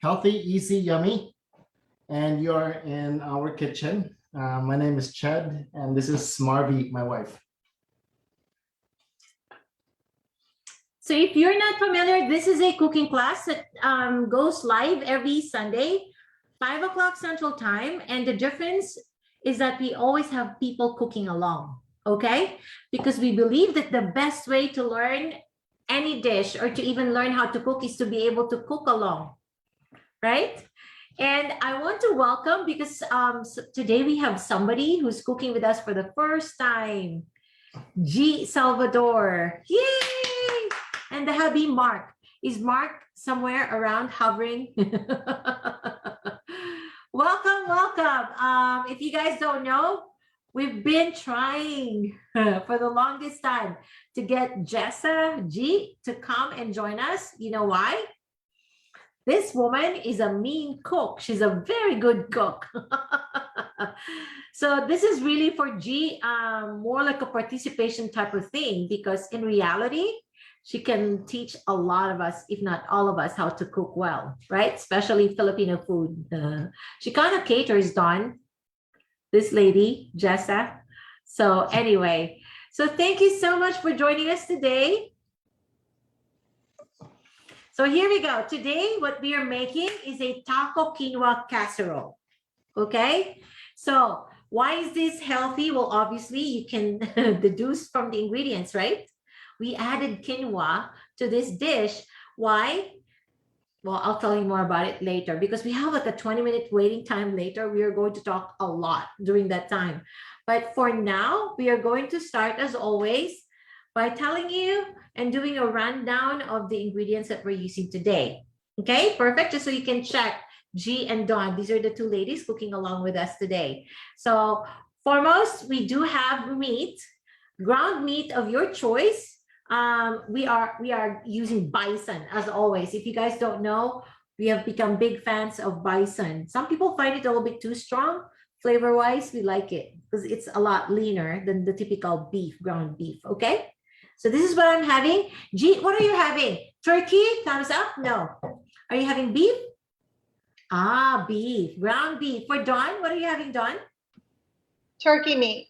healthy, easy, yummy. And you're in our kitchen. My name is Chad, and this is Marvi, my wife. So if you're not familiar, this is a cooking class that goes live every Sunday, 5 o'clock Central Time. And the difference is that we always have people cooking along, okay? Because we believe that the best way to learn any dish or to even learn how to cook is to be able to cook along, right? And I want to welcome, because today we have somebody who's cooking with us for the first time, G. Salvador. Yay! And the hubby, Mark. Is Mark somewhere around hovering? Welcome, welcome. If you guys don't know, we've been trying for the longest time to get Jessa G to come and join us. You know why? This woman is a mean cook. She's a very good cook. So this is really for G, more like a participation type of thing, because in reality, she can teach a lot of us, if not all of us, how to cook well, right? Especially Filipino food. She kind of caters, Dawn, this lady, Jessa. So anyway, so thank you so much for joining us today. So here we go. Today, what we are making is a taco quinoa casserole. Okay, so why is this healthy? Well, obviously you can deduce from the ingredients, right? We added quinoa to this dish. Why? Well, I'll tell you more about it later, because we have like a 20-minute waiting time later. We are going to talk a lot during that time. But for now, we are going to start, as always, by telling you and doing a rundown of the ingredients that we're using today. Okay, perfect. Just so you can check. G and Dawn, these are the two ladies cooking along with us today. So foremost, we do have meat, ground meat of your choice. We are using bison, as always. If you guys don't know, we have become big fans of bison. Some people find it a little bit too strong. Flavor wise, we like it because it's a lot leaner than the typical beef, ground beef. Okay, so this is what I'm having. G, what are you having? Turkey? Thumbs up. No. Are you having beef? Ah, beef, ground beef. For Dawn, what are you having, Dawn? Turkey meat.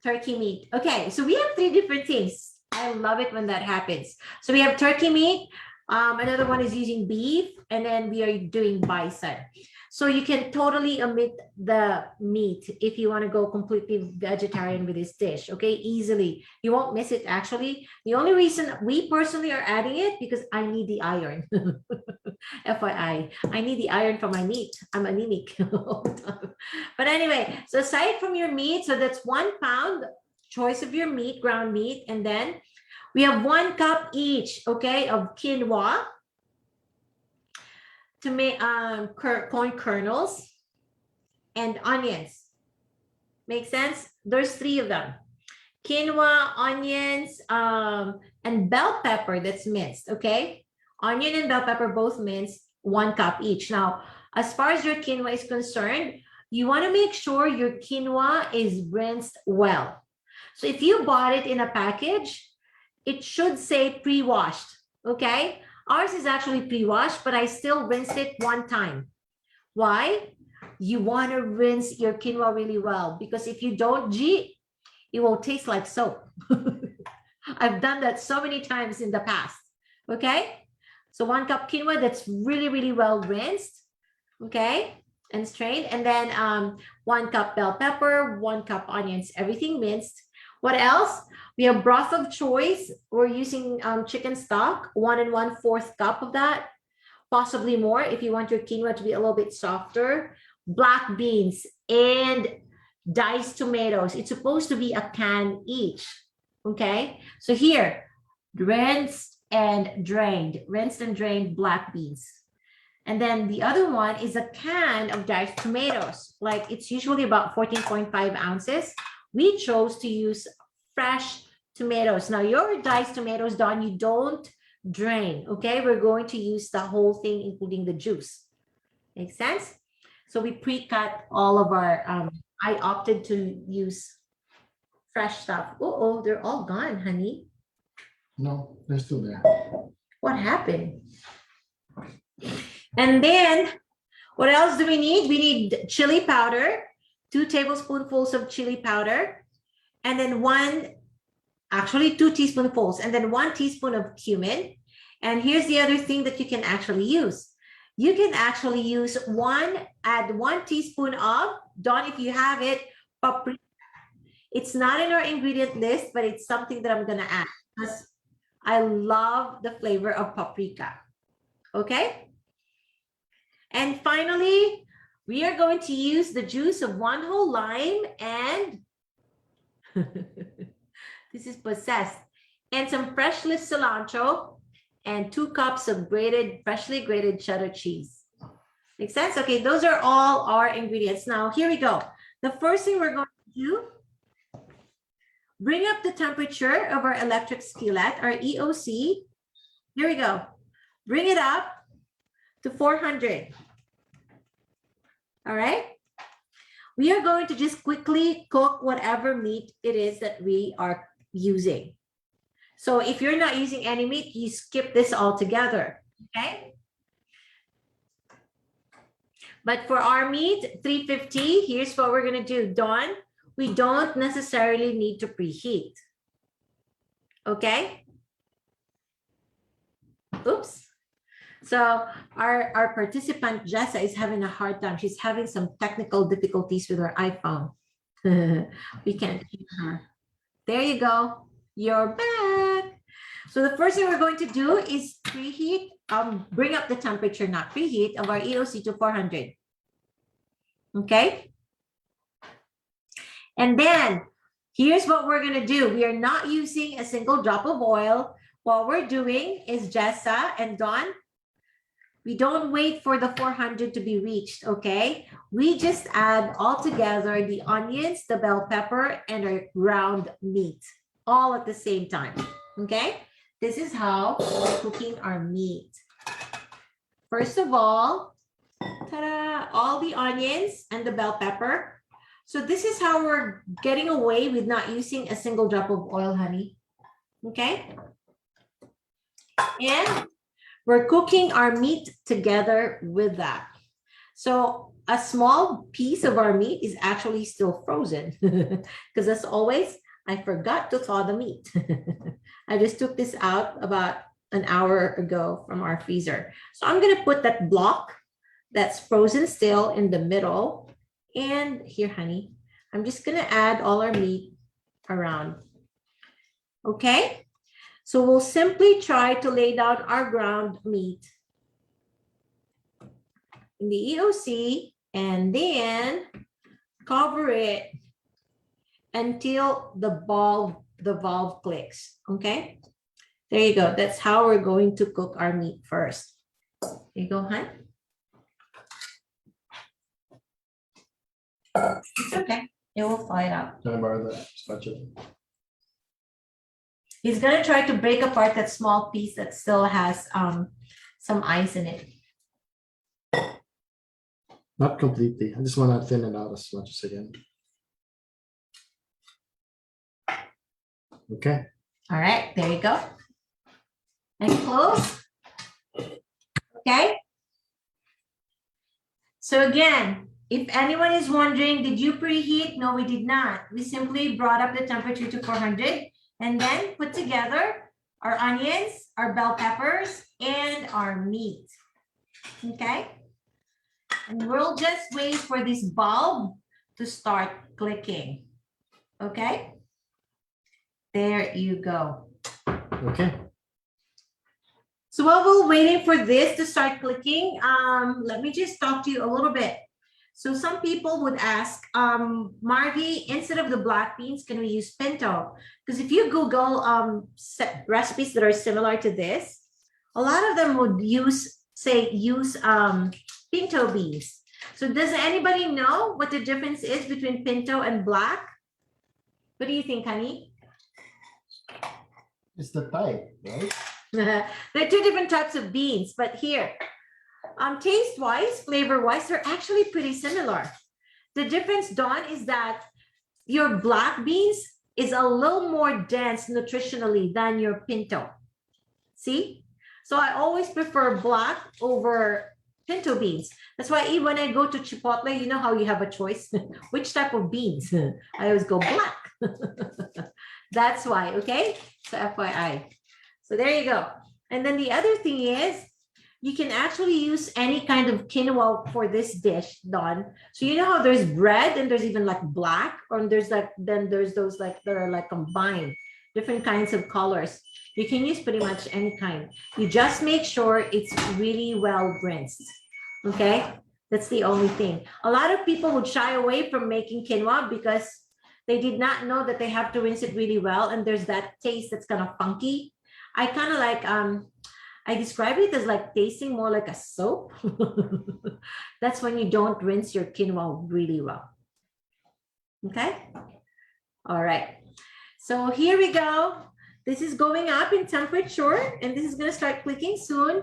Turkey meat. Okay, so we have 3 different things. I love it when that happens. So we have turkey meat. Another one is using beef, and then we are doing bison. So you can totally omit the meat if you want to go completely vegetarian with this dish, okay? Easily. You won't miss it, actually. The only reason we personally are adding it, because I need the iron. FYI, I need the iron for my meat. I'm anemic. But anyway, so aside from your meat, so that's 1 pound, choice of your meat, ground meat, and then we have 1 cup each, okay, of quinoa, to make corn kernels, and onions. Make sense? There's 3 of them: quinoa, onions, and bell pepper that's minced. Okay, onion and bell pepper both minced, 1 cup each. Now, as far as your quinoa is concerned, you want to make sure your quinoa is rinsed well. So if you bought it in a package, it should say pre-washed. Okay, ours is actually pre-washed, but I still rinsed it 1 time. Why? You want to rinse your quinoa really well, because if you don't, G, it will taste like soap. I've done that so many times in the past. Okay, so 1 cup quinoa that's really, really well rinsed, okay, and strained. And then 1 cup bell pepper, 1 cup onions, everything minced. What else? We have broth of choice. We're using chicken stock, 1 1/4 cup of that, possibly more if you want your quinoa to be a little bit softer. Black beans and diced tomatoes. It's supposed to be a can each. Okay, so here, rinsed and drained black beans. And then the other one is a can of diced tomatoes. Like, it's usually about 14.5 ounces. We chose to use fresh tomatoes. Now, your diced tomatoes, Dawn, you don't drain, okay? We're going to use the whole thing, including the juice. Make sense? So we pre-cut all of our, I opted to use fresh stuff. Oh, they're all gone, honey. No, they're still there. What happened? And then what else do we need? We need chili powder, 2 tablespoonfuls of chili powder, and then 2 teaspoonfuls, and then 1 teaspoon of cumin. And here's the other thing that you can actually use. You can actually use add 1 teaspoon of, Dawn, if you have it, paprika. It's not in our ingredient list, but it's something that I'm gonna add because I love the flavor of paprika. Okay? And finally, we are going to use the juice of 1 whole lime and this is possessed, and some freshly cilantro and 2 cups of freshly grated cheddar cheese. Make sense? Okay, those are all our ingredients. Now, here we go. The first thing we're going to do, bring up the temperature of our electric skillet, our EOC. Here we go. Bring it up to 400. All right. We are going to just quickly cook whatever meat it is that we are using. So if you're not using any meat, you skip this altogether. Okay. But for our meat, 350, here's what we're going to do. Dawn, we don't necessarily need to preheat. Okay. Oops. So our participant, Jessa, is having a hard time. She's having some technical difficulties with her iPhone. We can't hear her. There you go. You're back. So the first thing we're going to do is preheat, bring up the temperature, not preheat, of our EOC to 400. Okay. And then here's what we're going to do. We are not using a single drop of oil. What we're doing is, Jessa and Dawn, we don't wait for the 400 to be reached, okay? We just add all together the onions, the bell pepper, and our ground meat, all at the same time, okay? This is how we're cooking our meat. First of all, ta-da, all the onions and the bell pepper. So this is how we're getting away with not using a single drop of oil, honey, okay? And we're cooking our meat together with that. So a small piece of our meat is actually still frozen because as always, I forgot to thaw the meat. I just took this out about an hour ago from our freezer. So I'm going to put that block that's frozen still in the middle. And here, honey, I'm just going to add all our meat around. Okay. So we'll simply try to lay down our ground meat in the EOC and then cover it until the valve clicks. Okay, there you go. That's how we're going to cook our meat first. There you go, hon. It's okay. It will fly it out. Can I borrow that spatula? He's gonna try to break apart that small piece that still has some ice in it. Not completely. I just want to thin it out as much as I can. Okay. All right, there you go. And close. Okay. So again, if anyone is wondering, did you preheat? No, we did not. We simply brought up the temperature to 400 and then put together our onions, our bell peppers, and our meat. Okay. And we'll just wait for this bulb to start clicking. Okay. There you go. Okay. So while we're waiting for this to start clicking, let me just talk to you a little bit. So some people would ask, Marvi, instead of the black beans, can we use pinto? Because if you Google recipes that are similar to this, a lot of them would use pinto beans. So does anybody know what the difference is between pinto and black? What do you think, honey? It's the type, right? There are two different types of beans, but here, taste-wise, flavor-wise, they're actually pretty similar. The difference, Dawn, is that your black beans is a little more dense nutritionally than your pinto. See? So I always prefer black over pinto beans. That's why even when I go to Chipotle, you know how you have a choice? Which type of beans? I always go black. That's why, okay? So FYI. So there you go. And then the other thing is, you can actually use any kind of quinoa for this dish, Dawn. So you know how there's bread and there's even like black, or there's like, then there's those like, that are like combined, different kinds of colors. You can use pretty much any kind. You just make sure it's really well rinsed, okay? That's the only thing. A lot of people would shy away from making quinoa because they did not know that they have to rinse it really well, and there's that taste that's kind of funky. I kind of like, I describe it as like tasting more like a soap. That's when you don't rinse your quinoa really well. Okay. All right. So here we go. This is going up in temperature, and this is going to start clicking soon.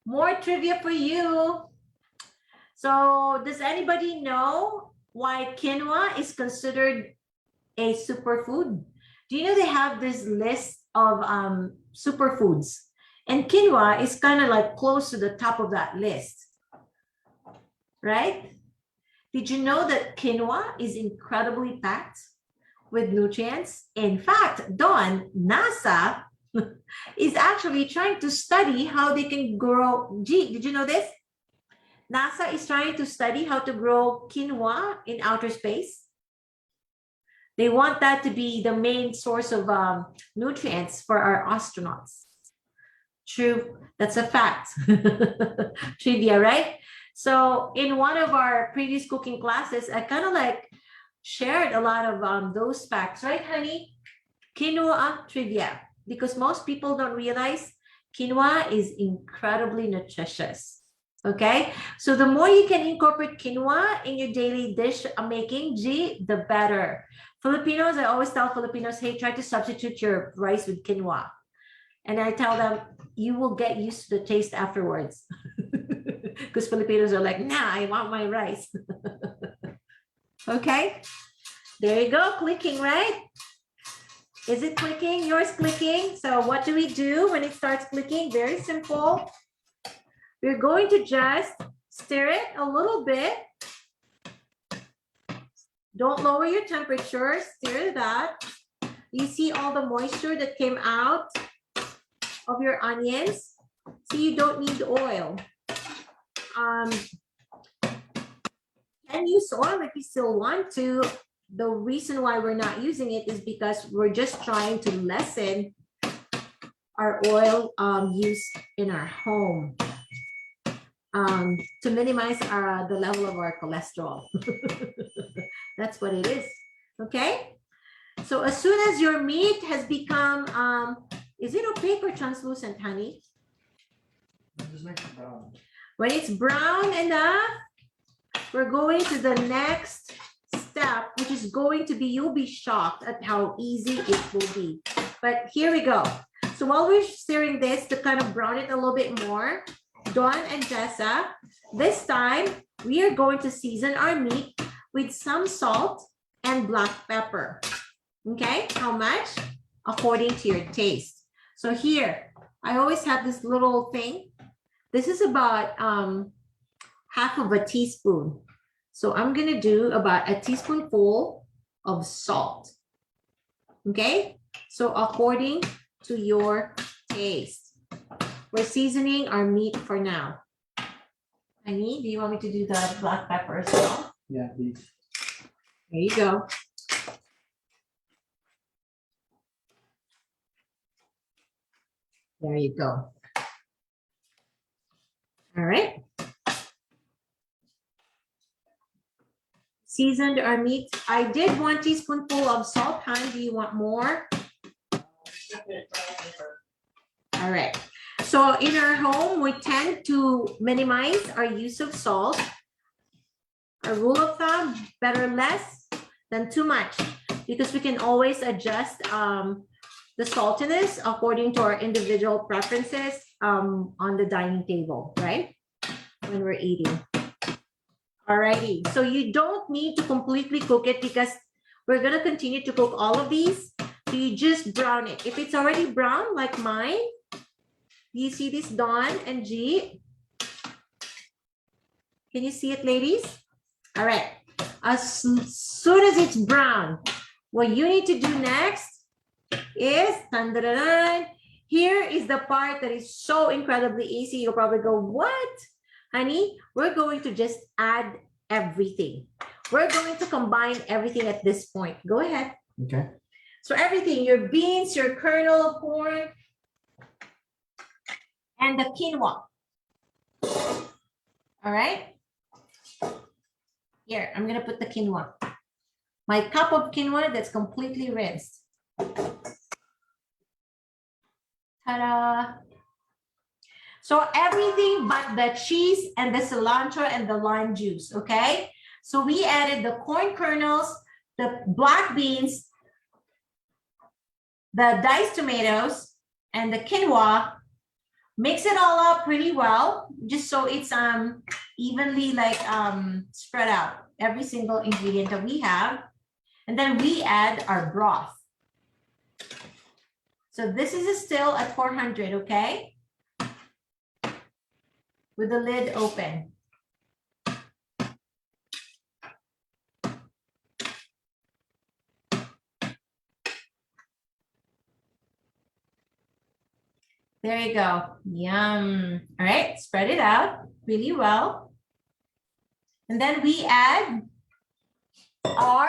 More trivia for you. So does anybody know why quinoa is considered a superfood? Do you know they have this list of superfoods, and quinoa is kind of like close to the top of that list, right? Did you know that quinoa is incredibly packed with nutrients? In fact, Dawn, NASA is actually trying to study how they can grow. Gee, did you know this? NASA is trying to study how to grow quinoa in outer space. They want that to be the main source of nutrients for our astronauts. True, that's a fact. Trivia, right? So in one of our previous cooking classes, I kind of like shared a lot of those facts, right, honey? Quinoa trivia, because most people don't realize quinoa is incredibly nutritious. Okay, so the more you can incorporate quinoa in your daily dish making, the better. Filipinos, I always tell Filipinos, hey, try to substitute your rice with quinoa. And I tell them, you will get used to the taste afterwards. Because Filipinos are like, nah, I want my rice. Okay, there you go, clicking, right? Is it clicking? Yours clicking. So what do we do when it starts clicking? Very simple. We're going to just stir it a little bit. Don't lower your temperature, stir that. You see all the moisture that came out of your onions? See, you don't need oil. Can use oil if you still want to. The reason why we're not using it is because we're just trying to lessen our oil use in our home. To minimize the level of our cholesterol. That's what it is. Okay. So as soon as your meat has become, is it opaque or translucent, honey? Just make it brown. When it's brown enough, we're going to the next step, which is going to be, you'll be shocked at how easy it will be. But here we go. So while we're stirring this to kind of brown it a little bit more, Dawn and Jessa, this time we are going to season our meat with some salt and black pepper. Okay, how much? According to your taste. So here, I always have this little thing. This is about half of a teaspoon. So I'm gonna do about a teaspoonful of salt. Okay, so according to your taste. We're seasoning our meat for now. Honey, do you want me to do the black pepper as well? Yeah, please. There you go. There you go. All right. Seasoned our meat. I did 1 teaspoonful of salt. Honey, do you want more? All right. So in our home, we tend to minimize our use of salt. A rule of thumb, better less than too much, because we can always adjust the saltiness according to our individual preferences on the dining table, right? When we're eating. Alrighty, so you don't need to completely cook it because we're gonna continue to cook all of these. So you just brown it. If it's already brown like mine, you see this, Dawn and G, Can you see it, ladies? All right. As soon as it's brown, what you need to do next is, here is the part that is so incredibly easy. You'll probably go, what? Honey, we're going to just add everything. We're going to combine everything at this point. Go ahead. Okay. So everything, your beans, your kernel, corn, and the quinoa. All right. Here, I'm going to put the quinoa. My cup of quinoa that's completely rinsed. Ta-da. So everything but the cheese and the cilantro and the lime juice, okay? So we added the corn kernels, the black beans, the diced tomatoes, and the quinoa. Mix it all up pretty well, just so it's evenly like spread out, every single ingredient that we have. And then we add our broth. So this is still at 400, okay? With the lid open. There you go. Yum. All right, spread it out really well. And then we add our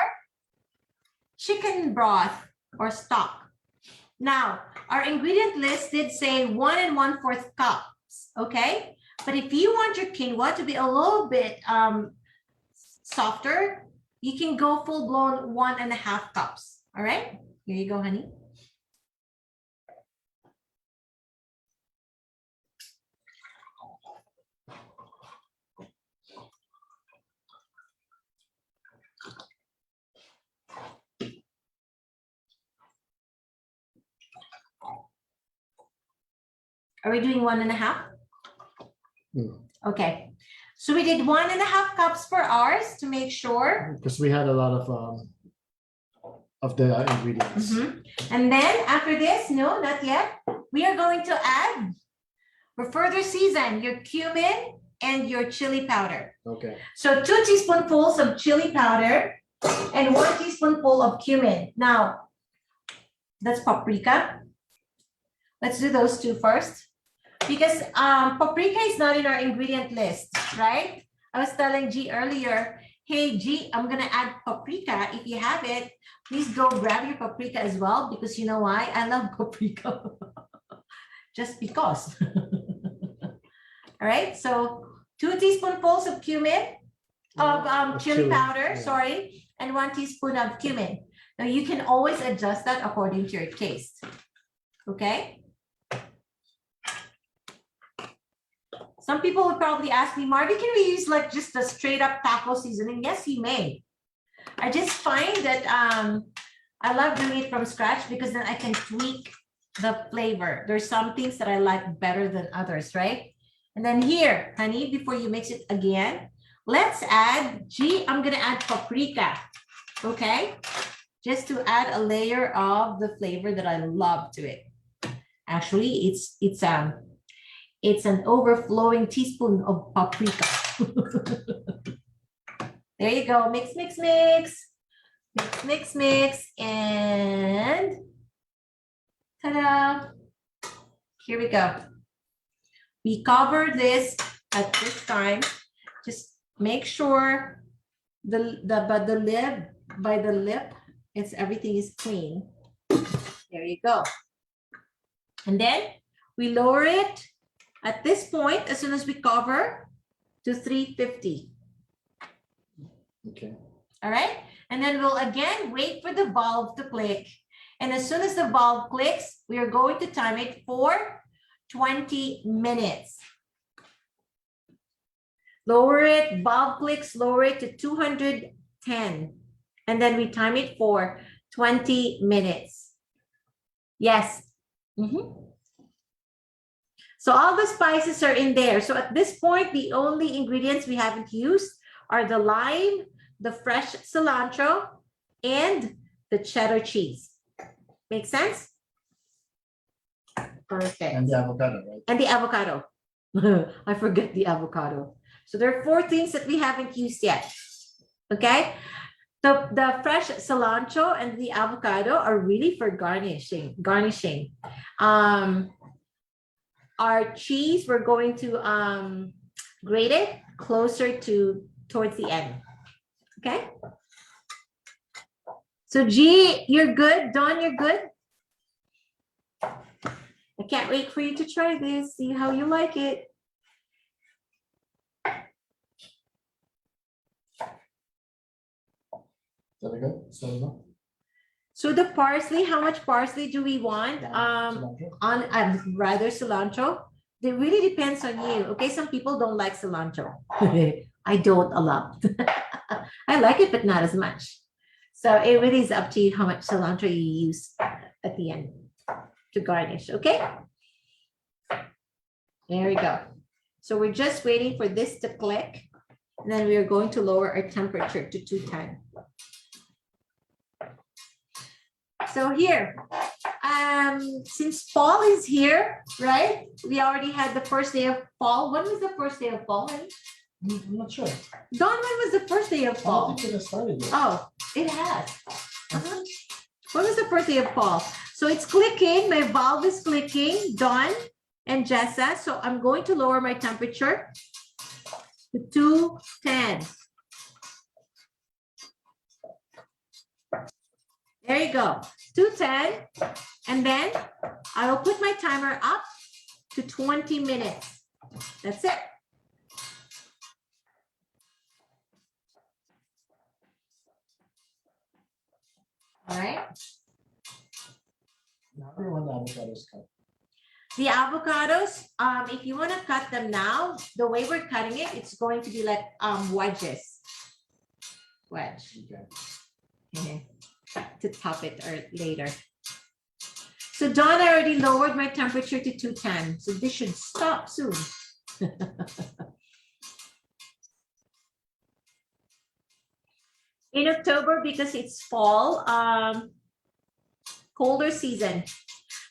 chicken broth or stock. Now, our ingredient list did say 1 1/4 cups, okay? But if you want your quinoa to be a little bit softer, you can go full-blown 1 1/2 cups, all right? Here you go, honey. Are we doing 1 1/2? Okay. So we did 1 1/2 cups for ours to make sure. Because we had a lot of the ingredients. And then after this, no, not yet. We are going to add, for further season, your cumin and your chili powder. Okay. So 2 teaspoonfuls of chili powder and 1 teaspoonful of cumin. Now, that's paprika. Let's do those two first. Because paprika is not in our ingredient list, right? I was telling G earlier, hey G, I'm gonna add paprika. If you have it, please go grab your paprika as well, because you know why? I love paprika. Just because. All right, so 2 teaspoonfuls of cumin, of chili powder, sorry, and 1 teaspoon of cumin. Now you can always adjust that according to your taste, okay? Some people would probably ask me, Marty, can we use like just a straight up taco seasoning? Yes, you may. I just find that I love doing it from scratch because then I can tweak the flavor. There's some things that I like better than others, right? And then here, honey, before you mix it again, let's add, I'm gonna add paprika, okay? Just to add a layer of the flavor that I love to it. Actually, it's an overflowing teaspoon of paprika. There you go. Mix, mix, mix. Mix, mix, mix. And ta-da. Here we go. We cover this at this time. Just make sure by the lip, everything is clean. There you go. And then we lower it at this point, as soon as we cover, to 350. Okay. All right. And then we'll again wait for the bulb to click. And as soon as the bulb clicks, we are going to time it for 20 minutes. Lower it, bulb clicks, lower it to 210. And then we time it for 20 minutes. Yes. So all the spices are in there. So at this point, the only ingredients we haven't used are the lime, the fresh cilantro, and the cheddar cheese. Make sense? Perfect. And the avocado, right? And the avocado. I forget the avocado. So there are 4 things that we haven't used yet. Okay. The fresh cilantro and the avocado are really for garnishing. Our cheese, we're going to grate it closer to towards the end. Okay. So G, you're good. Dawn, you're good. I can't wait for you to try this. See how you like it. Is that good? So the parsley, how much parsley do we want? Rather cilantro. It really depends on you. Okay, some people don't like cilantro. I don't a lot. I like it, but not as much. So it really is up to you how much cilantro you use at the end to garnish. Okay. There we go. So we're just waiting for this to click. And then we are going to lower our temperature to 210. So here, since fall is here, right? We already had the first day of fall. When was the first day of fall? I'm not sure. Dawn, when was the first day of fall? It has started yet. Oh, it has. When was the first day of fall? So it's clicking. My valve is clicking. Dawn and Jessa. So I'm going to lower my temperature to 210. There you go, 210. And then I will put my timer up to 20 minutes. That's it. All right. Now we want the avocados cut. The avocados, if you want to cut them now, the way we're cutting it, it's going to be like wedges. Wedge. Okay. To top it or later. So Dawn, I already lowered my temperature to 210. So this should stop soon. In October, because it's fall, colder season.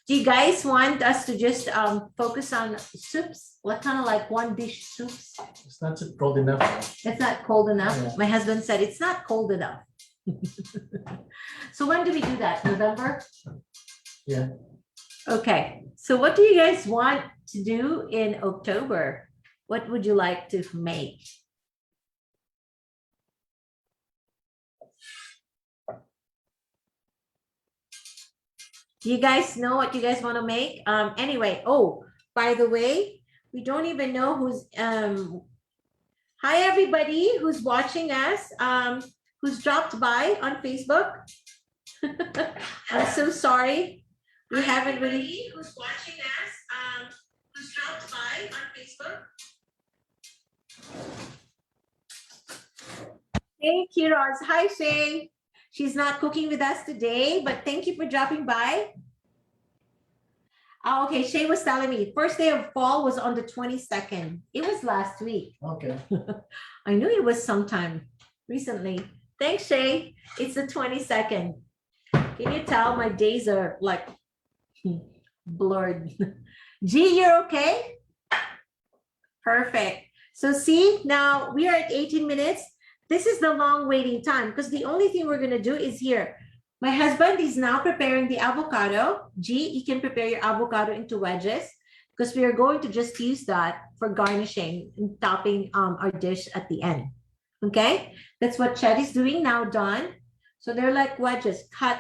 Do you guys want us to just focus on soups? What kind of like one dish soups? It's not cold enough. It's not cold enough. Yeah. My husband said it's not cold enough. So when do we do that? November? Yeah. Okay. So what do you guys want to do in October? What would you like to make? Do you guys know what you guys want to make? Anyway, oh, by the way, we don't even know who's hi everybody who's watching us, who's dropped by on Facebook. I'm so sorry. We haven't really who's watching us, who's dropped by on Facebook. Hey Kiraz, hi Shay. She's not cooking with us today, but thank you for dropping by. Oh, okay, Shay was telling me first day of fall was on the 22nd. It was last week. Okay. I knew it was sometime recently. Thanks, Shay. It's the 22nd. Can you tell my days are like blurred? G, you're okay? Perfect. So see, now we are at 18 minutes. This is the long waiting time because the only thing we're going to do is here. My husband is now preparing the avocado. G, you can prepare your avocado into wedges because we are going to just use that for garnishing and topping our dish at the end. Okay, that's what Chad is doing now, Dawn. So they're like wedges cut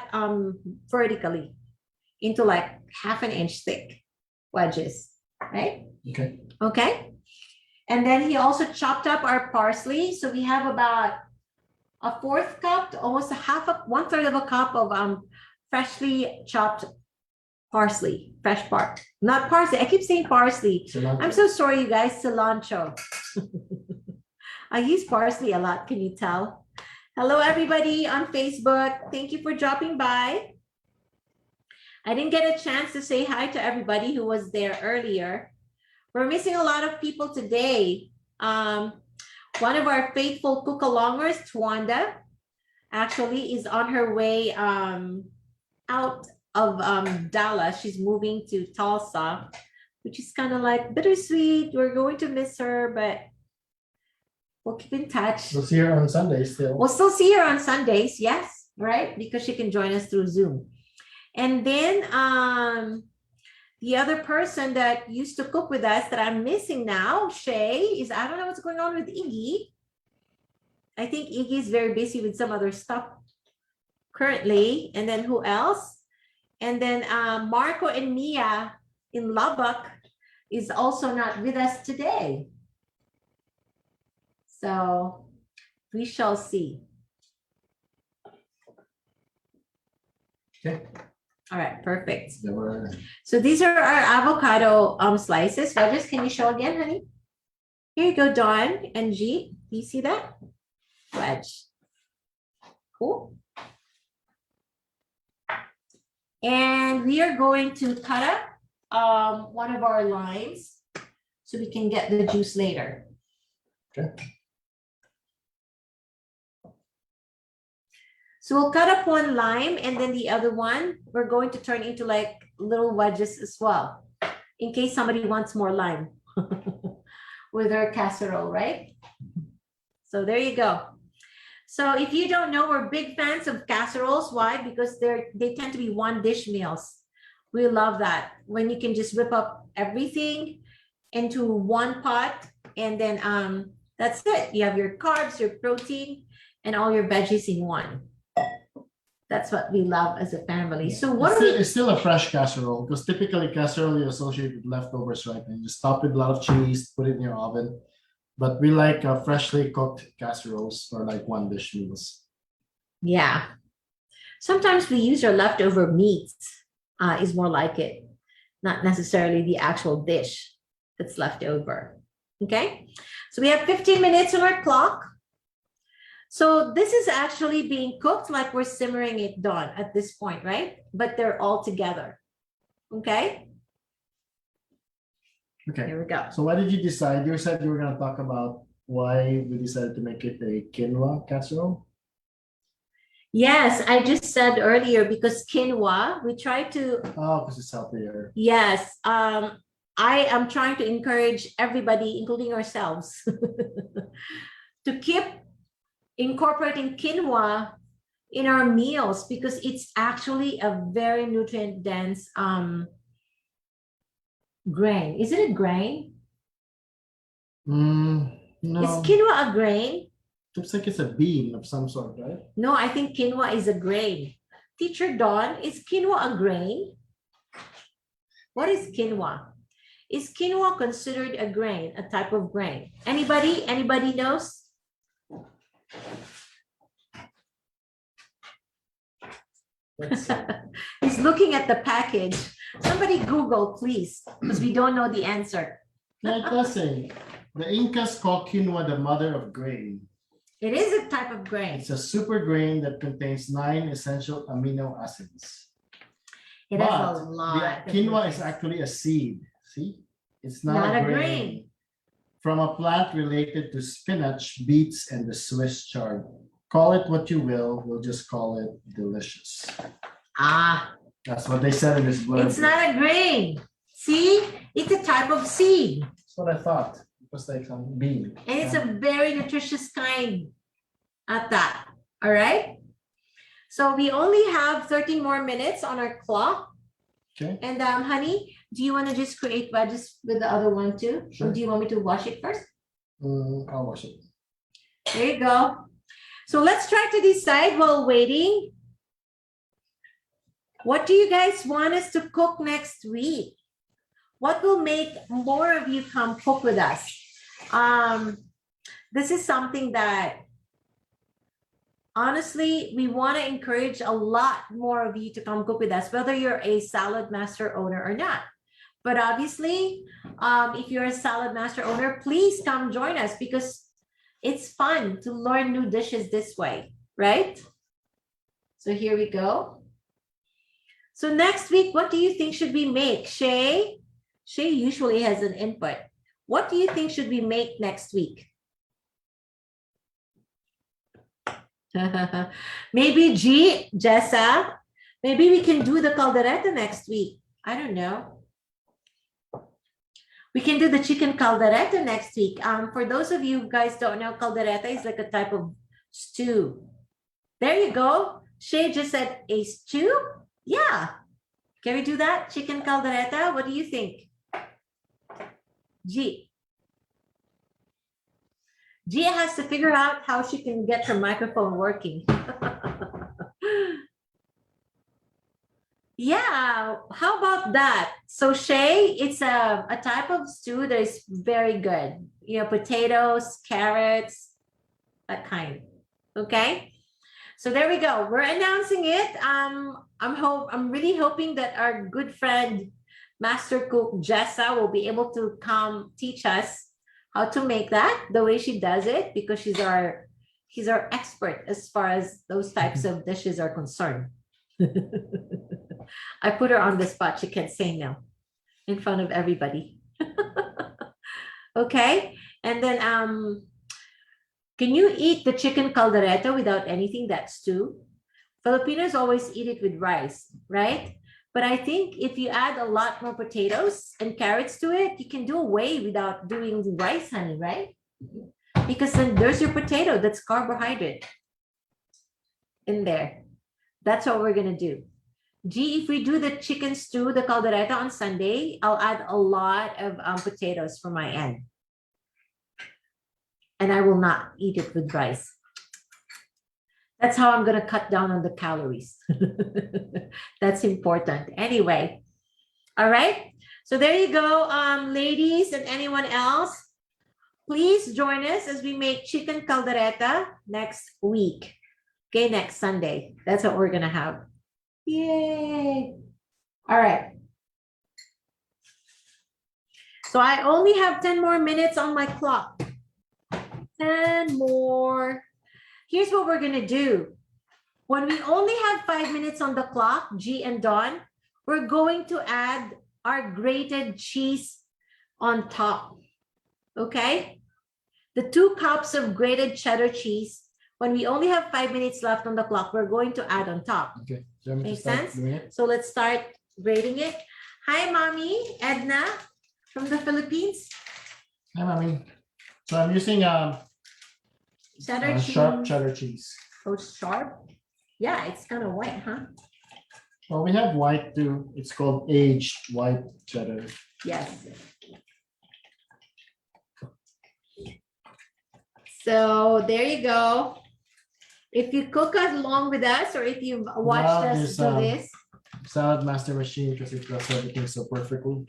vertically into like half an inch thick wedges, right? Okay. Okay. And then he also chopped up our parsley. So we have about a 1/4 cup, almost 1/3 of a cup of freshly chopped parsley, fresh part, not parsley. I keep saying parsley. Cilantro. I'm so sorry, you guys. Cilantro. I use parsley a lot. Can you tell? Hello, everybody on Facebook. Thank you for dropping by. I didn't get a chance to say hi to everybody who was there earlier. We're missing a lot of people today. One of our faithful cook-alongers, Twanda, actually is on her way out of Dallas. She's moving to Tulsa, which is kind of like bittersweet. We're going to miss her, but We'll keep in touch. We'll see her on Sunday still. We'll still see her on Sundays, yes, right? Because she can join us through Zoom. And then the other person that used to cook with us that I'm missing now, Shay, is I don't know what's going on with Iggy. I think Iggy is very busy with some other stuff currently. And then who else? And then Marco and Mia in Lubbock is also not with us today. So we shall see. Okay. All right, perfect. There were... So these are our avocado slices. Rogers, can you show again, honey? Here you go, Dawn and G. Do you see that? Wedge. Cool. And we are going to cut up one of our limes so we can get the juice later. Okay. So we'll cut up one lime and then the other one, we're going to turn into like little wedges as well, in case somebody wants more lime with our casserole, right? So there you go. So if you don't know, we're big fans of casseroles. Why? Because they tend to be one dish meals. We love that when you can just whip up everything into one pot and then that's it. You have your carbs, your protein, and all your veggies in one. That's what we love as a family. So what It's still a fresh casserole because typically casserole you associate with leftovers, right? And you top with a lot of cheese, put it in your oven. But we like freshly cooked casseroles for like one dish meals. Yeah. Sometimes we use our leftover meats is more like it, not necessarily the actual dish that's left over. Okay. So we have 15 minutes on our clock. So this is actually being cooked like we're simmering it done at this point, right? But they're all together. Okay. Okay. Here we go. So why did you decide? You said you were going to talk about why we decided to make it a quinoa casserole. Yes, I just said earlier because quinoa, we try to. Oh, because it's healthier. Yes. I am trying to encourage everybody, including ourselves, to keep incorporating quinoa in our meals because it's actually a very nutrient dense grain. Is it a grain? No. Is quinoa a grain? Looks like it's a bean of some sort, right? No, I think quinoa is a grain. Teacher Dawn, is quinoa a grain? What is quinoa? Is quinoa considered a grain, a type of grain? Anybody? Anybody knows? Let's see. He's looking at the package. Somebody Google, please, because we don't know the answer. Yeah, it does say the Incas call quinoa the mother of grain. It is a type of grain. It's a super grain that contains 9 essential amino acids. It But has a lot. the of quinoa is nutrients. actually a seed. See, it's not, Not a a grain. grain. From a plant related to spinach, beets, and the Swiss chard. Call it what you will. We'll just call it delicious. Ah, That's what they said in this blurb. it's not a grain. See, it's a type of seed. That's what I thought. It was like some bean. And it's a very nutritious kind at that. All right. So we only have 13 more minutes on our clock. Okay. And honey, do you want to just create wedges with the other one too? Sure. Or do you want me to wash it first? I'll wash it. There you go. So let's try to decide while waiting. What do you guys want us to cook next week? What will make more of you come cook with us? This is something that honestly, we want to encourage a lot more of you to come cook with us, whether you're a Saladmaster owner or not. But obviously, if you're a Saladmaster owner, please come join us because it's fun to learn new dishes this way, right? So here we go. So next week, what do you think should we make? Shay usually has an input. What do you think should we make next week? Maybe Jessa, maybe we can do the caldereta next week. I don't know. We can do the chicken caldereta next week. For those of you guys don't know, caldereta is like a type of stew. There you go. Shay just said a stew. Yeah. Can we do that? Chicken caldereta? What do you think? G. Gia has to figure out how she can get her microphone working. Yeah, how about that? So Shay, it's a type of stew that is very good. You know, potatoes, carrots, that kind. Okay. So there we go. We're announcing it. I'm really hoping that our good friend, Master Cook Jessa, will be able to come teach us how to make that the way she does it, because she's our expert as far as those types of dishes are concerned. I put her on the spot. She can't say no in front of everybody. Okay. And then can you eat the chicken caldereta without anything? That's stew. Filipinos always eat it with rice, right? But I think if you add a lot more potatoes and carrots to it, you can do away without doing rice, honey, right? Because then there's your potato, that's carbohydrate in there. That's what we're gonna do. G, if we do the chicken stew, the caldereta on Sunday, I'll add a lot of potatoes for my end. And I will not eat it with rice. That's how I'm gonna cut down on the calories. That's important. Anyway, all right. So there you go, ladies and anyone else. Please join us as we make chicken caldereta next week. Okay, next Sunday. That's what we're gonna have. Yay. All right. So I only have 10 more minutes on my clock. 10 more. Here's what we're gonna do. When we only have 5 minutes on the clock, G and Dawn, we're going to add our grated cheese on top. Okay? The 2 cups of grated cheddar cheese, when we only have 5 minutes left on the clock, we're going to add on top. Okay. Do you want me to Makes start sense? doing it? So let's start grating it. Hi, Mommy, Edna from the Philippines. Hi, mommy. So I'm using Cheddar cheese. sharp cheddar cheese. Oh, sharp. Yeah, it's kind of white, huh? Well, we have white too. It's called aged white cheddar. Yes. So there you go. If you cook along with us, or if you've watched Now us there's, do this, Saladmaster machine, because it does everything so perfectly.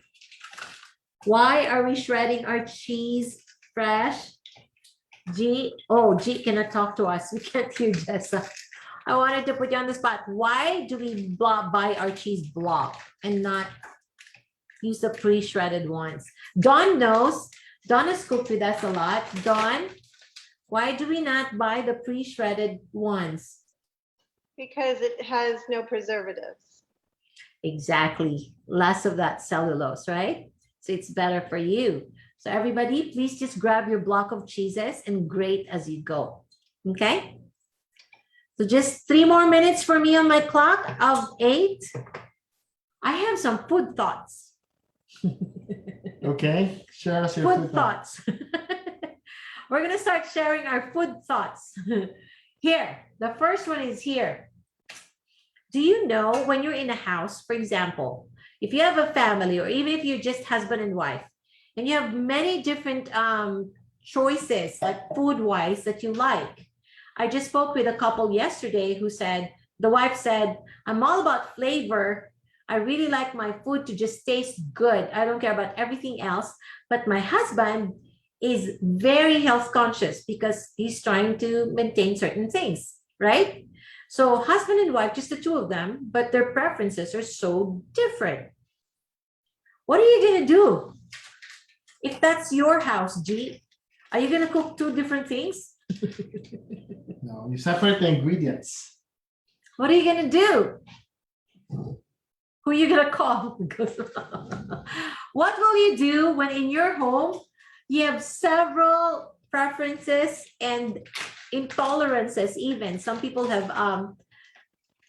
why are we shredding our cheese fresh? G, oh, G cannot talk to us. We can't hear Jessa. I wanted to put you on the spot. Why do we buy our cheese block and not use the pre-shredded ones? Dawn knows. Dawn has cooked with us a lot. Dawn, why do we not buy the pre-shredded ones? Because it has no preservatives. Exactly. Less of that cellulose, right? So it's better for you. So everybody, please just grab your block of cheeses and grate as you go. Okay? So just 3 more minutes for me on my clock of 8. I have some food thoughts. Okay, share us your Food thoughts. We're going to start sharing our food thoughts. Here, the first one is here. Do you know when you're in a house, for example, if you have a family, or even if you're just husband and wife, and you have many different choices, like food-wise, that you like. I just spoke with a couple yesterday who said, the wife said, I'm all about flavor. I really like my food to just taste good. I don't care about everything else. But my husband is very health conscious because he's trying to maintain certain things, right? So husband and wife, just the 2 of them, but their preferences are so different. What are you going to do? If that's your house, G, are you going to cook 2 different things? No, you separate the ingredients. What are you going to do? Who are you going to call? What will you do when in your home you have several preferences and intolerances even? Some people have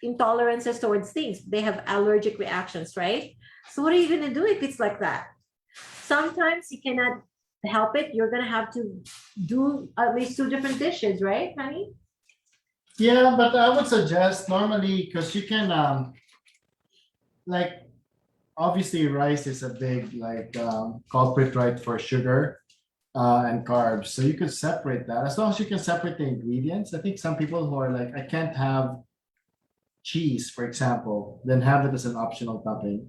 intolerances towards things. They have allergic reactions, right? So what are you going to do if it's like that? sometimes you cannot help it. You're gonna have to do at least 2 different dishes, right, honey? Yeah, but I would suggest normally because you can like obviously rice is a big like culprit, right, for sugar and carbs. So you could separate that as long as you can separate the ingredients. I think some people who are like, I can't have cheese, for example, then have it as an optional topping.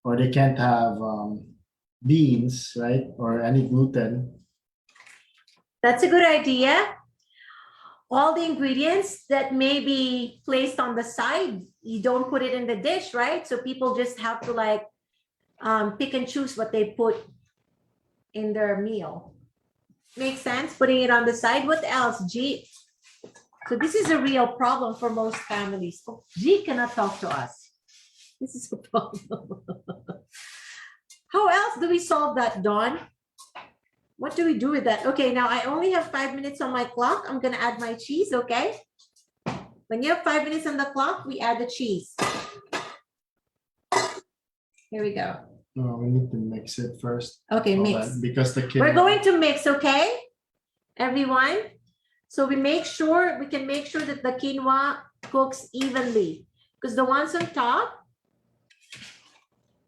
Or they can't have beans, right? Or any gluten. That's a good idea. All the ingredients that may be placed on the side, you don't put it in the dish, right? So people just have to like pick and choose what they put in their meal. Makes sense? Putting it on the side. What else? G. So this is a real problem for most families. Oh, G cannot talk to us. This is a problem. How else do we solve that, Dawn? What do we do with that? Okay, now I only have 5 minutes on my clock. I'm gonna add my cheese, okay? When you have 5 minutes on the clock, we add the cheese. Here we go. No, we need to mix it first. Okay, All mix. that, because the kid. We're going to mix, okay? Everyone. So we can make sure that the quinoa cooks evenly because the ones on top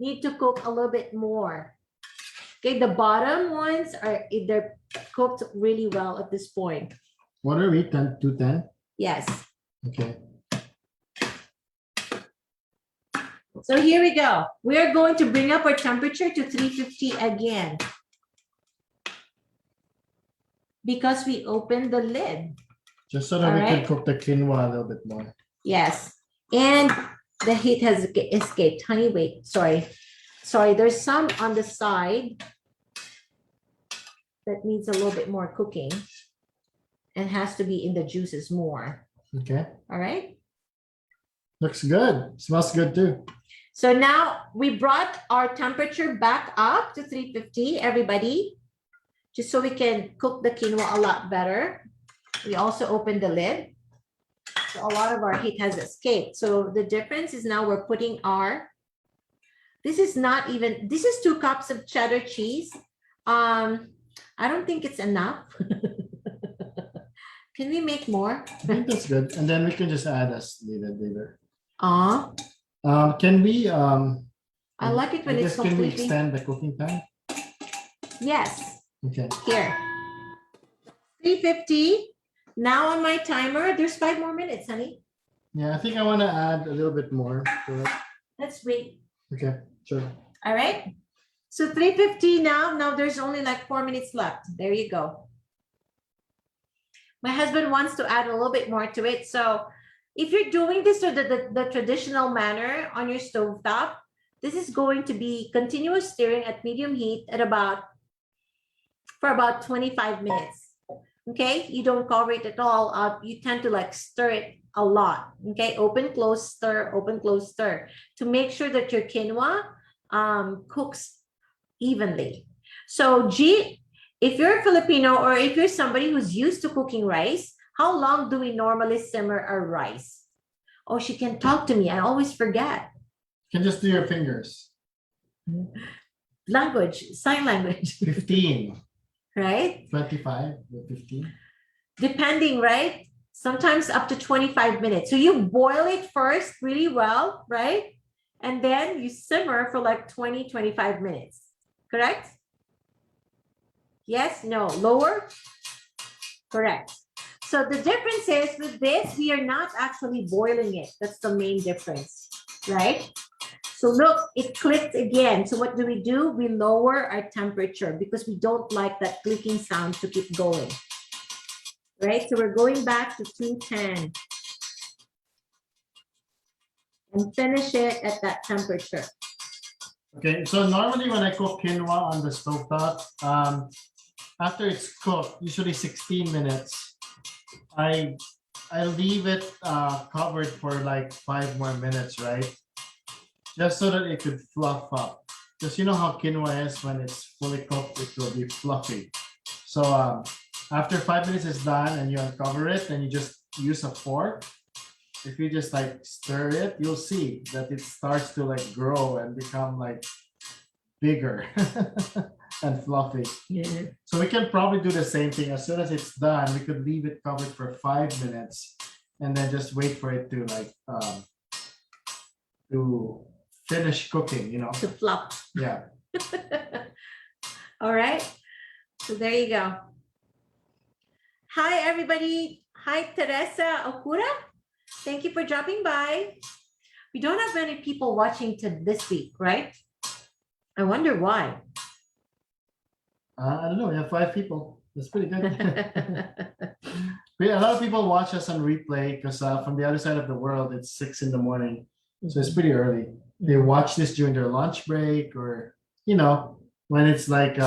need to cook a little bit more. Okay, the bottom ones they're cooked really well at this point. What are we? 10 to 10? Yes. Okay. So here we go. We are going to bring up our temperature to 350 again. Because we opened the lid. Just so that All we right. can cook the quinoa a little bit more. Yes. And the heat has escaped. Honey, wait, sorry. Sorry, there's some on the side that needs a little bit more cooking and has to be in the juices more. Okay. All right. Looks good. Smells good too. So now we brought our temperature back up to 350, everybody, just so we can cook the quinoa a lot better. We also opened the lid. So a lot of our heat has escaped. So the difference is now we're putting this is 2 cups of cheddar cheese. I don't think it's enough. Can we make more? I think that's good. And then we can just add as needed later. Can we I like it when it's can we completely. extend the cooking time? Yes. Okay. Here. 350. Now on my timer, there's 5 more minutes, honey. Yeah, I think I want to add a little bit more to it. Let's wait. Okay, sure. All right. So 350 now. Now there's only like 4 minutes left. There you go. My husband wants to add a little bit more to it. So if you're doing this the traditional manner on your stovetop, this is going to be continuous stirring at medium heat for about 25 minutes. Okay, you don't cover it at all. You tend to like stir it a lot. Okay, open, close, stir, open, close, stir to make sure that your quinoa cooks evenly. So G, if you're a Filipino or if you're somebody who's used to cooking rice, how long do we normally simmer our rice? Oh, she can talk to me. I always forget. You can just do your fingers. Language, sign language, 15, right? 25, 15. Depending, right? Sometimes up to 25 minutes. So you boil it first really well, right? And then you simmer for like 20, 25 minutes. Correct? Yes, no, lower? Correct. So the difference is with this, we are not actually boiling it. That's the main difference, right? So look, it clicked again. So what do? We lower our temperature because we don't like that clicking sound to keep going, right? So we're going back to 210 and finish it at that temperature. Okay, so normally when I cook quinoa on the stovetop, after it's cooked, usually 16 minutes, I leave it covered for like 5 more minutes, right? Just so that it could fluff up. Because you know how quinoa is when it's fully cooked, it will be fluffy. So after 5 minutes is done and you uncover it and you just use a fork, if you just like stir it, you'll see that it starts to like grow and become like bigger and fluffy. Yeah. So we can probably do the same thing. As soon as it's done, we could leave it covered for 5 minutes and then just wait for it to like to finish cooking, you know. To flop. Yeah. All right. So there you go. Hi, everybody. Hi, Teresa Okura. Thank you for dropping by. We don't have many people watching to this week, right? I wonder why. I don't know. We have 5 people. That's pretty good. A lot of people watch us on replay because from the other side of the world, it's 6 in the morning. So it's pretty early. They watch this during their lunch break or, you know, when it's like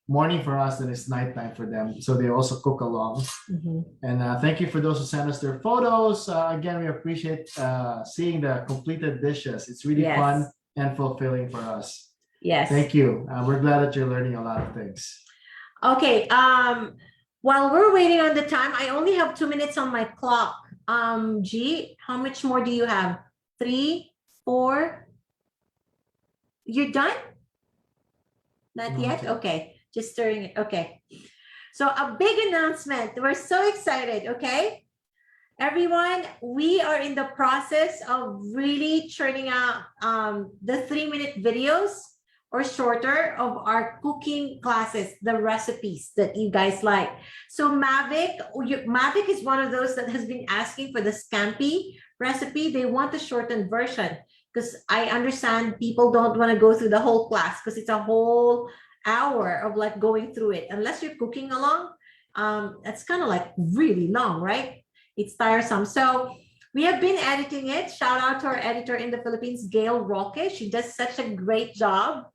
morning for us, then it's nighttime for them. So they also cook along. And thank you for those who sent us their photos. Again, we appreciate seeing the completed dishes. It's really fun and fulfilling for us. Yes. Thank you. We're glad that you're learning a lot of things. Okay. While we're waiting on the time, I only have 2 minutes on my clock. G, how much more do you have? 3, 4? You're done? Not yet? Okay. Just stirring it. Okay. So a big announcement. We're so excited. Okay. Everyone, we are in the process of really churning out the 3-minute videos or shorter of our cooking classes, the recipes that you guys like. So Mavic is one of those that has been asking for the scampi recipe. They want the shortened version because I understand people don't want to go through the whole class because it's a whole hour of like going through it. Unless you're cooking along, that's kind of like really long, right? It's tiresome. So we have been editing it. Shout out to our editor in the Philippines, Gail Roque. She does such a great job.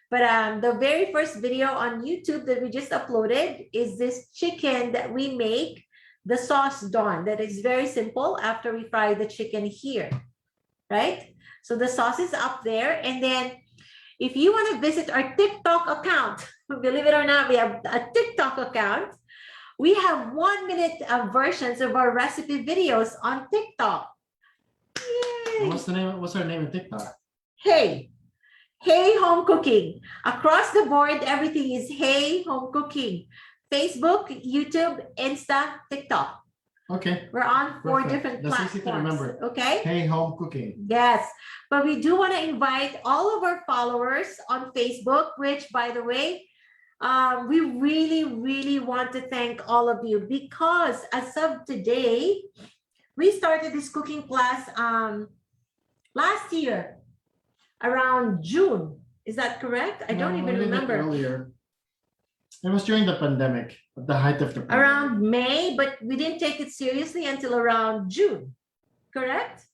But the very first video on YouTube that we just uploaded is this chicken that we make, the sauce Dawn, that is very simple after we fry the chicken here, right? So the sauce is up there. And then if you want to visit our TikTok account, believe it or not, we have a TikTok account. We have 1-minute versions of our recipe videos on TikTok. Yay! What's her name in TikTok? Hey Home Cooking. Across the board, everything is Hey Home Cooking. Facebook, YouTube, Insta, TikTok. Okay. We're on 4 different That's platforms. easy to remember. Okay. Hey Home Cooking. Yes. But we do want to invite all of our followers on Facebook, which, by the way, we really, really want to thank all of you because as of today, we started this cooking class last year around June. Is that correct? I don't even remember. Earlier. It was during the pandemic, at the height of the pandemic. Around May, but we didn't take it seriously until around June. Correct?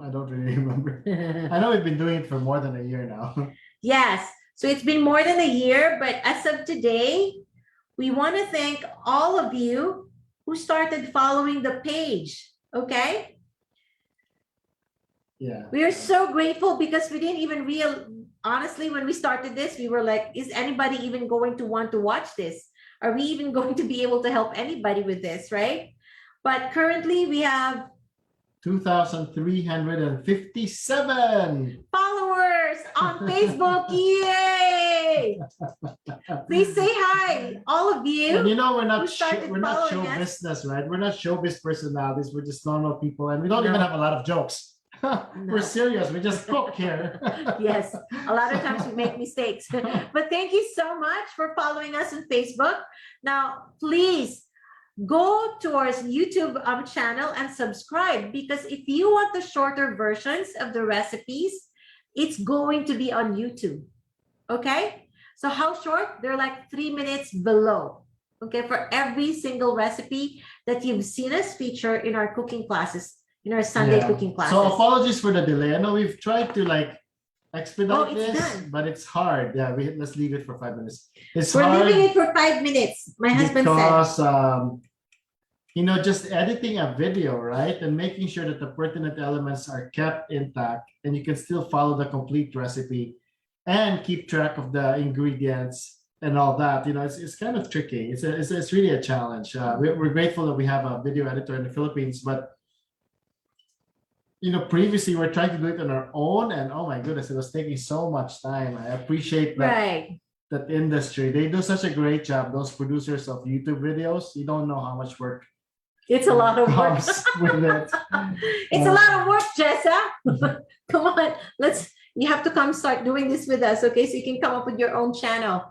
I don't really remember. I know we've been doing it for more than a year now. Yes. So it's been more than a year, but as of today, we want to thank all of you who started following the page. Okay? Yeah. We are so grateful because we didn't even honestly, when we started this, we were like, is anybody even going to want to watch this? Are we even going to be able to help anybody with this, right? But currently we have 2,357 followers on Facebook. Yay! Please say hi, all of you. And you know, we're not show following us. business, right? We're not showbiz personalities. We're just normal people, and we don't even have a lot of jokes. We're serious. We just cook here. Yes, a lot of times we make mistakes. But thank you so much for following us on Facebook. Now, please go to our YouTube channel and subscribe because if you want the shorter versions of the recipes, it's going to be on YouTube. Okay? So how short? They're like 3 minutes below. Okay, for every single recipe that you've seen us feature in our cooking classes, in our Sunday cooking classes. So apologies for the delay. I know we've tried to like expedite this, done. but it's hard. Yeah, let's leave it for 5 minutes. We're leaving it for 5 minutes. My husband said. Because you know, just editing a video, right, and making sure that the pertinent elements are kept intact, and you can still follow the complete recipe and keep track of the ingredients and all that. You know, it's kind of tricky. It's really a challenge. We're grateful that we have a video editor in the Philippines, but previously we're trying to do it on our own, and oh my goodness, it was taking so much time. I appreciate that Right. that industry. They do such a great job. Those producers of YouTube videos, you don't know how much work It's a lot of work. comes with it. It's a lot of work, Jessa. Come on, you have to come start doing this with us, okay? So you can come up with your own channel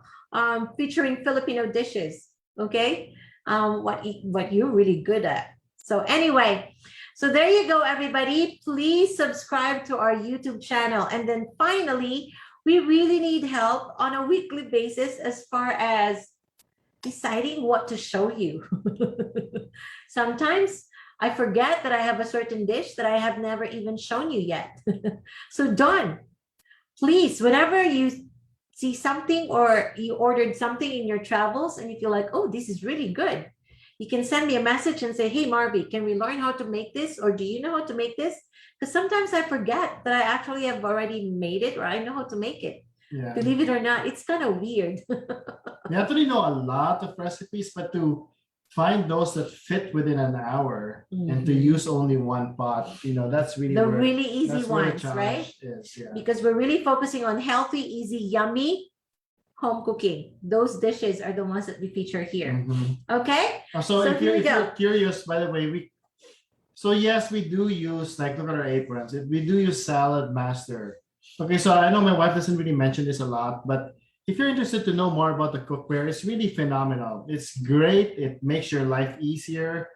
featuring Filipino dishes, okay? What you're really good at. So anyway, so there you go, everybody. Please subscribe to our YouTube channel. And then finally, we really need help on a weekly basis as far as deciding what to show you. Sometimes I forget that I have a certain dish that I have never even shown you yet. So Dawn, please, whenever you see something or you ordered something in your travels and you feel like, oh, this is really good, you can send me a message and say, hey, Marby, can we learn how to make this? Or do you know how to make this? Because sometimes I forget that I actually have already made it or I know how to make it. Yeah. Believe it or not, it's kind of weird. You actually know a lot of recipes, but to find those that fit within an hour and to use only one pot, that's really The where- really easy that's where the ones, right? challenge is, yeah. Because we're really focusing on healthy, easy, yummy home cooking. Those dishes are the ones that we feature here. Mhm. Okay? So So if here you're, we if go. you're curious, by the way, yes, we do use, like, look at our aprons. We do use Saladmaster. Okay, so I know my wife doesn't really mention this a lot, but if you're interested to know more about the cookware, it's really phenomenal. It's great. It makes your life easier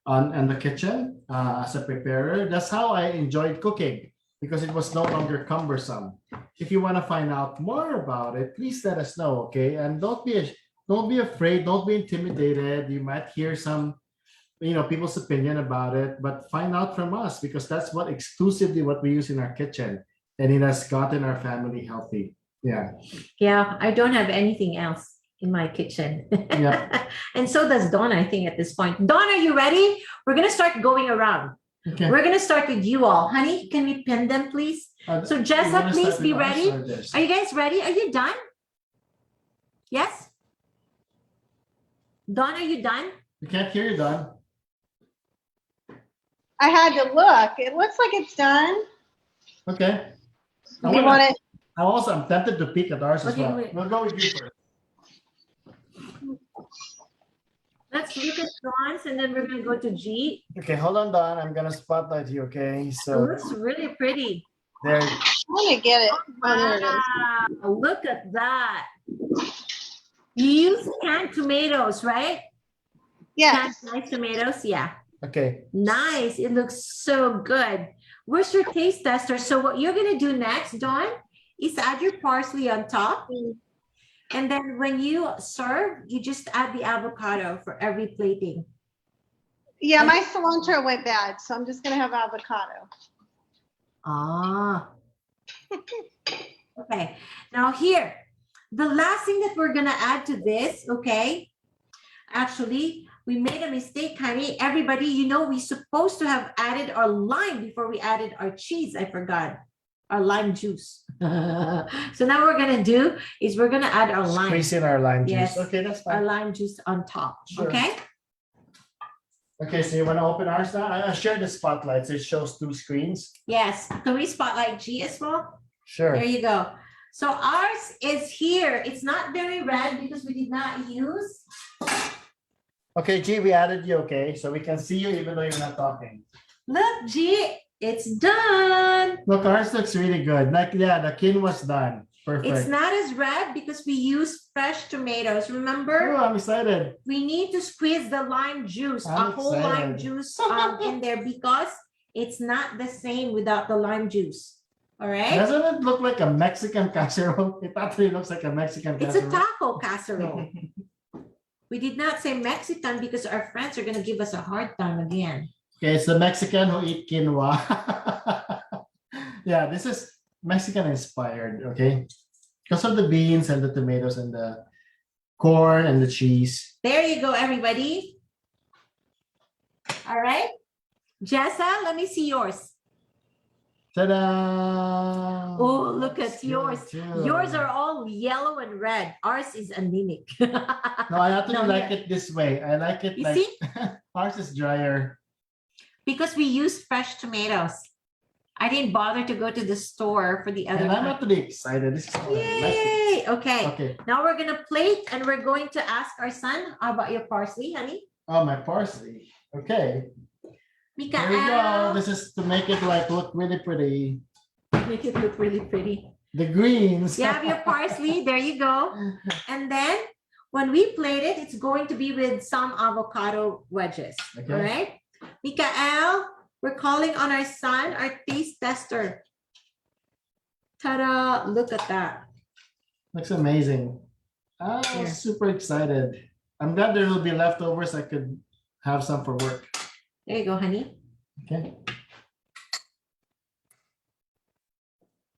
in the kitchen as a preparer. That's how I enjoyed cooking because it was no longer cumbersome. If you want to find out more about it, please let us know, okay? And don't be afraid. Don't be intimidated. You might hear some people's opinion about it, but find out from us because that's exclusively what we use in our kitchen, and it has gotten our family healthy. Yeah. Yeah, I don't have anything else in my kitchen. Yeah. And so does Dawn, I think, at this point. Dawn, are you ready? We're going to start going around. Okay. We're going to start with you all. Honey, can we pin them, please? So you Jessa, wanna please start be with us ready. or this? Are you guys ready? Are you done? Yes? Dawn, are you done? We can't hear you, Don. I had to look. It looks like it's done. Okay. You want it? I'm tempted to peek at ours as Okay, well. wait. We'll go with you first. Let's look at Dawn's and then we're going to go to G. Okay, hold on, Don. I'm gonna spotlight you. Okay, It so looks really pretty. there. I'm gonna get it. Oh, there it is. Wow, look at that. You use canned tomatoes, right? Yes. Canned nice tomatoes, yeah. Okay. Nice. It looks so good. Where's your taste tester? So what you're going to do next, Dawn, is add your parsley on top. And then when you serve, you just add the avocado for every plating. Yeah, my cilantro went bad, so I'm just gonna have avocado. Ah. Okay. Now here, the last thing that we're going to add to this, okay? Actually, we made a mistake, honey. Everybody, we're supposed to have added our lime before we added our cheese. I forgot our lime juice. So now what we're going to do is we're going to add our lime. Squeeze in our lime juice. Yes. Okay, that's Our fine. lime juice on top. Sure. Okay. Okay, so you want to open ours now? I share the spotlight, so it shows two screens. Yes. Can we spotlight G as well? Sure. There you go. So ours is here. It's not very red because we did not use. Okay, G, we added you. Okay, so we can see you even though you're not talking. Look, G, it's done. Look, ours looks really good. Like, yeah, the quinoa's done. Perfect. It's not as red because we use fresh tomatoes. Remember, Oh, I'm excited. we need to squeeze the lime juice, I'm a whole lime excited. juice in there because it's not the same without the lime juice. All right. Doesn't it look like a Mexican casserole? It actually looks like a Mexican It's a casserole. taco casserole. We did not say Mexican because our friends are going to give us a hard time again. Okay, it's the Mexican who eat quinoa. Yeah, this is Mexican inspired, okay? Because of the beans and the tomatoes and the corn and the cheese. There you go, everybody. All right. Jessa, let me see yours. Ta-da! Oh, look at That's yours. good too. Yours are all yellow and red. Ours is anemic. No, I actually No, like yeah. it this way. I like it You like see? ours is drier. Because we use fresh tomatoes. I didn't bother to go to the store for the other And I'm kind. actually excited. This is one of the best things. Yay! Okay. Okay. Now we're gonna plate and we're going to ask our son, how about your parsley, honey? Oh, my parsley. Okay. Mika, Here we go. This is to make it like look really pretty. make it look really pretty. The greens. You have your parsley, there you go. And then when we plate it, it's going to be with some avocado wedges. Okay. All right. Mikael, we're calling on our son, our taste tester. Ta-da! Look at that. Looks amazing. I'm Here. super excited. I'm glad there will be leftovers. I could have some for work. There you go, honey. Okay.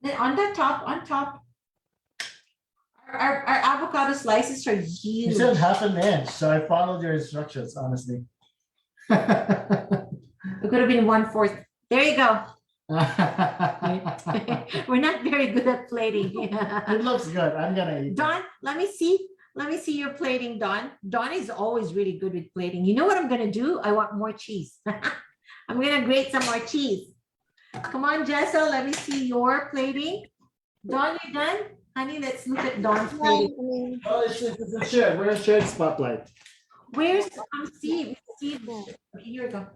Then on the top, our avocado slices are You huge. said half an inch, so I followed your instructions, honestly. It could have been 1/4. There you go. We're not very good at plating. It looks good. I'm gonna eat it. Don, let me see. Let me see your plating, Don. Don is always really good with plating. You know what I'm gonna do? I want more cheese. I'm gonna grate some more cheese. Come on, Jessa, let me see your plating. Don, you done? Honey, let's look at Don's plating. Oh, it's a shared. We're a shared spotlight. Where's Steve? Steve, okay, here we go.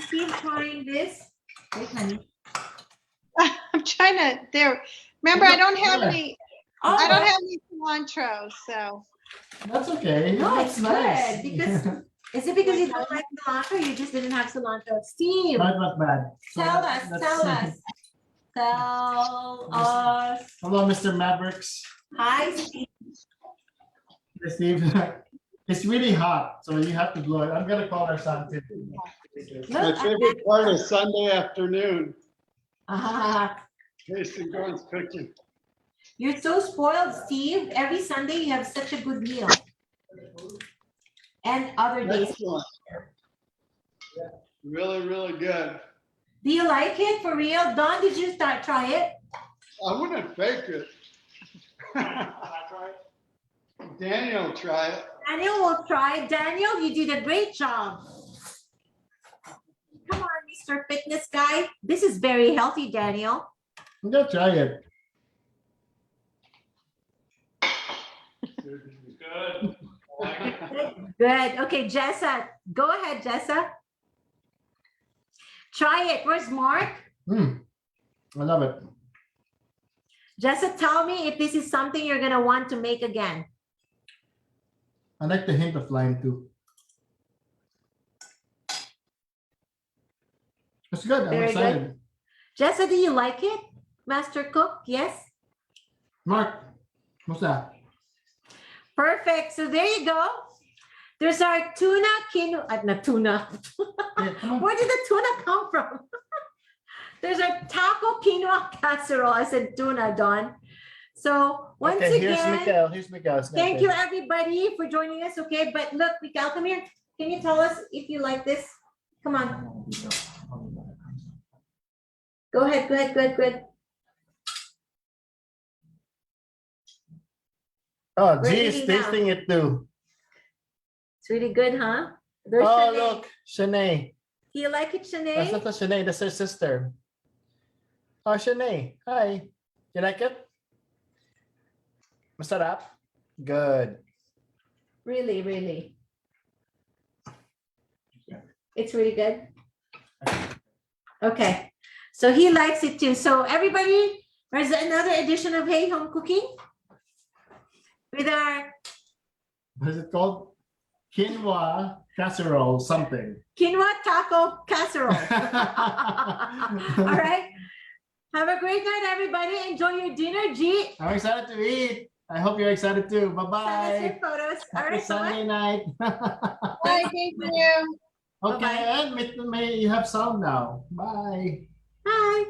Steve trying this. Wait, honey. I'm trying to, there, remember, I don't have any, Oh, I don't have any cilantro, so. That's okay. No, That's it's nice. good because is it because you don't like cilantro? You just didn't have cilantro. Steve, Not bad. So tell that- us, that's- tell us. Tell us. Hello, Mr. Mavericks. Hi, Steve. Hey, Steve. It's really hot, so you have to blow it. I'm gonna call our son too. My Look, favorite part of Sunday afternoon, ah, tasting Dawn's cooking. you're so spoiled, Steve. Every Sunday you have such a good meal. And other days. Excellent. Really, really good. Do you like it for real? Don, did you try it? I wouldn't fake it. Daniel, try it. Daniel will try it. Daniel, you did a great job. Come on, Mr. Fitness Guy. This is very healthy, Daniel. I'm gonna try it. Good. Good. Okay, Jessa. Go ahead, Jessa. Try it. Where's Mark? I love it. Jessa, tell me if this is something you're going to want to make again. I like the hint of lime too. It's good. I'm Very excited. Jessa, do you like it? Master Cook? Yes? Mark, what's that? Perfect. So there you go. There's our tuna quinoa. Not tuna. Yeah, come on. Where did the tuna come from? There's our taco quinoa casserole. I said tuna, Don. So once Okay, here's again, Mikael. Here's Mikael. thank you everybody for joining us. Okay, but look, Mikael, come here. Can you tell us if you like this? Come on. Go ahead. Good. Oh, We're geez, eating now. tasting it too. It's really good, huh? There's Oh, Shanae. look, Shanae. Do you like it, That's Shanae? not a Shanae, that's her sister. Oh, Shanae. Hi. You like it? Masarap? Good. Really. It's really good. Okay. So he likes it too. So everybody, there's another edition of Hey Home Cooking with our What is it called? Quinoa casserole something. Quinoa Taco Casserole. All right. Have a great night, everybody. Enjoy your dinner, G. I'm excited to eat. I hope you're excited too. Send us your Bye-bye. photos. All Happy right. Sunday night. Bye, thank you. Okay, and may you have sound now. Bye. Bye.